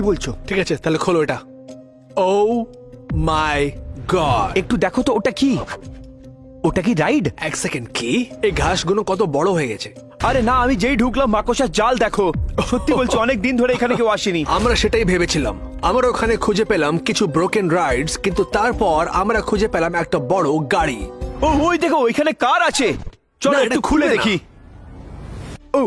বলছো? ঠিক আছে, তাহলে খোলো এটা। ও মাই গড, একটু দেখো তো ওটা কি? ওটা কি রাইড? এক সেকেন্ড, কি এই ঘাসগুলো কত বড় হয়ে গেছে! আরে না, আমি যেই ঢুকলাম মাকড়সার জাল দেখো। সত্যি বলছি, অনেক দিন ধরে এখানে কেউ আসেনি। আমরা সেটাই ভেবেছিলাম। আমরা ওখানে খুঁজে পেলাম কিছু ব্রোকেন রাইডস, কিন্তু তারপর আমরা খুঁজে পেলাম একটা বড় গাড়ি। ও ওই দেখো, ওইখানে কার আছে। চলো না, একটু এটা খুলে খুলবে না। দেখি। ও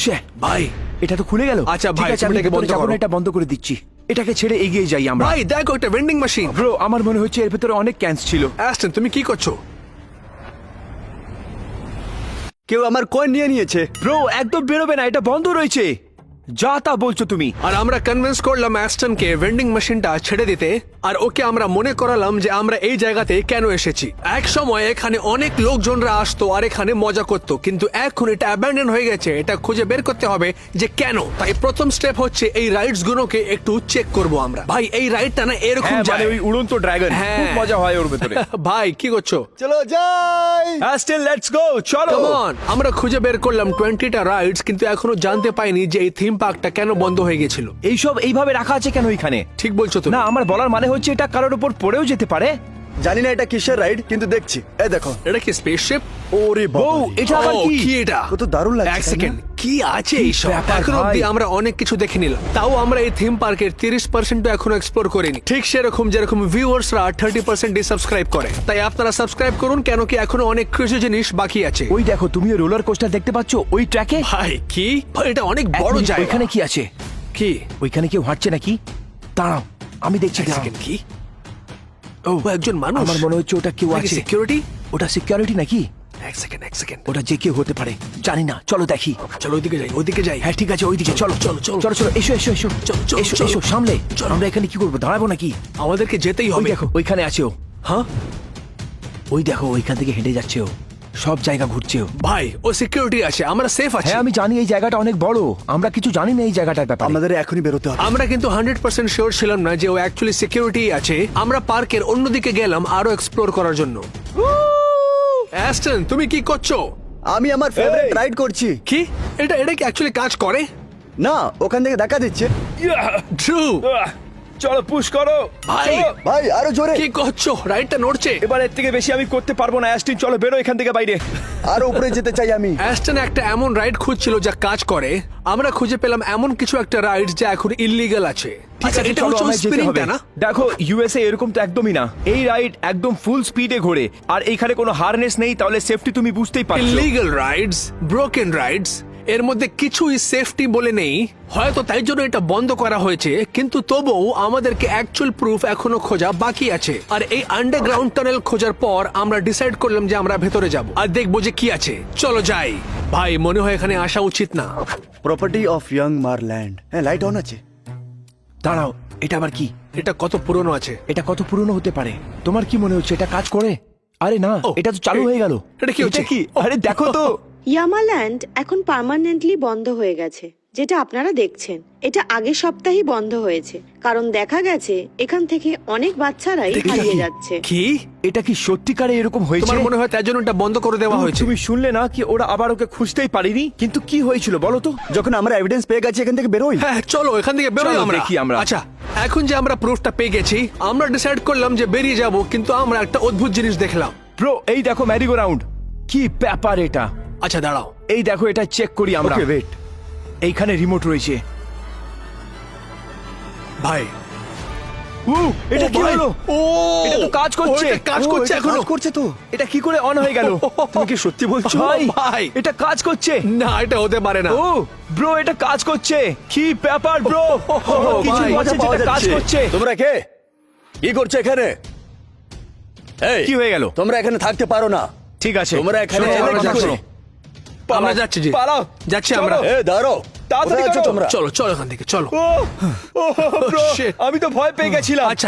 শে, ভাই এটা তো খুলে গেল। আচ্ছা ঠিক ভাই, আছে, আমি তুমি এটাকে ভেতরে বন্ধ যাবো না, করো। এটা বন্ধ করে দিচ্ছি। এটাকে ছেড়ে এগিয়ে যাই আমরা। ভাই দেখো, একটা ভেন্ডিং মেশিন। ব্রো, আমার মনে হচ্ছে এর ভেতরে অনেক ক্যান্স ছিল। অ্যাস্টন, তুমি কি করছো? কেউ আমার কয়েন নিয়ে নিয়েছে। ব্রো, একদম বেরোবে না, এটা বন্ধ রয়েছে। যা তা বলছো তুমি? আর আমরা কনভিন্স করলাম অ্যাস্টনকে ভেন্ডিং মেশিনটা ছেড়ে দিতে, আর ওকে আমরা মনে করালাম যে আমরা এই জায়গাতে কেন এসেছি। এক সময় এখানে অনেক লোকজনরা আসতো আর এখানে মজা করতো, কিন্তু এখন এটা অ্যাবান্ডন হয়ে গেছে। এটা খুঁজে বের করতে হবে যে কেন। তাই প্রথম স্টেপ হচ্ছে এই রাইডস গুলোকে একটু চেক করব আমরা। ভাই এই রাইডটা না এরকম হ্যাঁ, মানে যায়। ওই উড়ন্ত ড্রাগন, হ্যাঁ। খুব মজা হয় ওর ভেতরে। ভাই কি করছো? চলো যাই। অ্যাস্টন, লেটস গো, চলো। Come on! আমরা খুঁজে বের করলাম 20টা রাইডস, কিন্তু এখনো জানতে পাইনি যে এই থিম পার্কটা কেন বন্ধ হয়ে গেছিল। এইসব এইভাবে রাখা আছে কেন এখানে? ঠিক বলছো তো? না, আমার বলার মানে হচ্ছে এটা কারোর উপর পড়েও যেতে পারে। জানি না এটা কিসের রাইড, কিন্তু দেখছি। এই দেখো। এটা কি স্পেসশিপ? ওরে বউ, বাবা, এটা আবার কি? কি এটা? কত দারুণ লাগছে। এক তাই না? সেকেন্ড, কি আছে কি এইসব? ব্যাপার এখন ভাই? অব্দি আমরা অনেক কিছু দেখে নিলাম, তাও আমরা এই থিম পার্কের 30% এখনো এক্সপ্লোর করিনি। ঠিক সেরকম যেরকম ভিউয়ার্সরা 30% সাবস্ক্রাইব করে। তাই আপনারা সাবস্ক্রাইব করুন, কেন কি এখনো অনেক কিছু জিনিস বাকি আছে। ওই দেখো, তুমি রোলার কোস্টার দেখতে পাচ্ছ ওই ট্র্যাকে? ভাই কি ভাই, এটা অনেক বড় জায়গা। ওইখানে কি আছে? কি? ওইখানে কেউ হাঁটছে নাকি? দাঁড়াও, আমি দেখছি। এক দাঁড়াও। সেকেন্ড, কি? ও একজন মানুষ। আমার মনে হচ্ছে ওটা কেউ আছে। সিকিউরিটি। ওটা সিকিউরিটি নাকি? এক সেকেন্ড। ওটা যে কেউ হতে পারে, জানি না। চলো দেখি। চলো ওইদিকে যাই। হ্যাঁ ঠিক আছে, ওইদিকে চলো। চলো, চলো। চলো চলো, এসো এসো এসো। চলো, চলো, এসো চলো। এসো, সামলে। চলো। আমরা এখানে কি করবো? দাঁড়াবো নাকি? আমাদেরকে যেতেই ওই হবে। দেখো, ওইখানে আছে ও। হ্যাঁ ওই দেখো, ওইখান থেকে হেঁটে যাচ্ছে ও, সব জায়গা ঘুরছে ও। ভাই, ও সিকিউরিটি আছে, আমরা সেফ আছি। হ্যাঁ আমি জানি, এই জায়গাটা অনেক বড়। আমরা কিছু জানি না এই জায়গাটার ব্যাপারে। আমাদের এখনই বেরোতে হবে। আমরা কিন্তু 100% শিওর ছিলাম না যে ও অ্যাকচুয়ালি সিকিউরিটি আছে। আমরা পার্কের অন্যদিকে গেলাম আরো এক্সপ্লোর করার জন্য। অ্যাস্টন, তুমি কি করছো? আমি আমার ফেভারিট এই। রাইড করছি। কি এটা কি অ্যাকচুয়ালি কাজ করে? না, ওখান থেকে দেখা দিচ্ছে। ট্রু। চলো পুশ করো ভাই। চলো। ভাই আরো জোরে। কি করছো? রাইডটা নড়ছে। এবার এর থেকে বেশি আমি করতে পারবো না। অ্যাস্টিন, চলো বেরো এখান থেকে বাইরে। আরো উপরে যেতে চাই আমি। অ্যাস্টন একটা এমন রাইড খুঁজছিল যা কাজ করে। আমরা খুঁজে পেলাম এমন কিছু একটা রাইড যা এখন ইল্লিগাল আছে। ঠিক আচ্ছা, আছে, এটা চলো, হচ্ছে আমায় যেতে স্পিনিংটা হবে। না? দেখো, ইউএসএ এরকম তো একদমই না। এই রাইড একদম ফুল স্পিডে ঘোরে, আর এইখানে কোনো হারনেস নেই, তাহলে সেফটি তুমি বুঝতেই পারছো। ইলিগাল রাইডস, ব্রোকেন রাইডস, এর মধ্যে কিছুই সেফটি বলে নেই। হয়তো তাই জন্য এটা বন্ধ করা হয়েছে, কিন্তু তবুও আমাদেরকে অ্যাকচুয়াল প্রুফ এখনো খোঁজা বাকি আছে। আর এই আন্ডারগ্রাউন্ড টানেল খোঁজার পর আমরা ডিসাইড করলাম যে আমরা ভেতরে যাব আর দেখবো যে কি আছে। চলো যাই। ভাই মনে হয় এখানে আসা উচিত না। Property of young Maryland. হ্যাঁ, লাইট অন আছে। দাঁড়াও, এটা আবার কি? এটা কত পুরনো আছে? এটা কত পুরনো হতে পারে? তোমার কি মনে হচ্ছে এটা কাজ করে? আরে না, ও, এটা তো চালু হয়ে গেল। এটা কি হচ্ছে? আরে দেখো তো। ইয়ামাল্যান্ড এখন পার্মানেন্টলি বন্ধ হয়ে গেছে, যেটা আপনারা দেখছেন। এটা আগের সপ্তাহেই বন্ধ হয়েছে, কারণ দেখা গেছে এখান থেকে অনেক বাচ্চারাই এটা কি? হারিয়ে যাচ্ছে। কি? এটা কি সত্যিকারে এরকম হয়েছে? তোমার মনে হয় তাই জন্য এটা বন্ধ করে দেওয়া হয়েছে? তুমি শুনলে না কি ওরা আবার ওকে খুঁজতেই পারিনি? কিন্তু কি হয়েছিল বলো তো? যখন আমরা এভিডেন্স পেয়ে গেছি, এখান থেকে বেরোই। হ্যাঁ চলো এখান থেকে বেরোই চলো, আমরা। দেখি আমরা। আচ্ছা, এখন যে আমরা প্রুফটা পেয়ে গেছি, আমরা ডিসাইড করলাম যে বেরিয়ে যাব, কিন্তু আমরা একটা অদ্ভুত জিনিস দেখলাম। ব্রো, এই দেখো ম্যারিগো রাউন্ড। কি ব্যাপার এটা? আচ্ছা দাঁড়াও, এই দেখো, এটা চেক করি আমরা। ওকে, ওয়েট। এইখানে রিমোট রয়েছে। ভাই। এটা ও কি ভাই, হলো? ও এটা তো কাজ করছে। ও, এটা কাজ ও, করছে এটা এখনো। কাজ করছে তো। এটা কি করে অন হয়ে গেল? তুমি কি সত্যি বলছো? ভাই, ভাই। এটা কাজ করছে। না, এটা হতে পারে না। ও ব্রো, এটা কাজ করছে। কি ব্যাপার ব্রো? কিছু ভাই, মজা পাওয়া যেটা কাজ যাচ্ছে। করছে। তোমরা কে? কি করছো এখানে? এই, কি হয়ে গেল? তোমরা এখানে থাকতে পারো না। ঠিক আছে, তোমরা এখানে শোনো, এলে আমরা কি যাচ্ছি। করে? আমরা যাচ্ছি যে। পালাও। যাচ্ছি চলো। আমরা। এ দাঁড়াও, তাড়াতাড়ি কোথায় আছো করো। তোমরা? চলো চলো এখান থেকে চলো। ও ব্রো, Shit. আমি তো ভয় পেয়ে গেছিলাম। আচ্ছা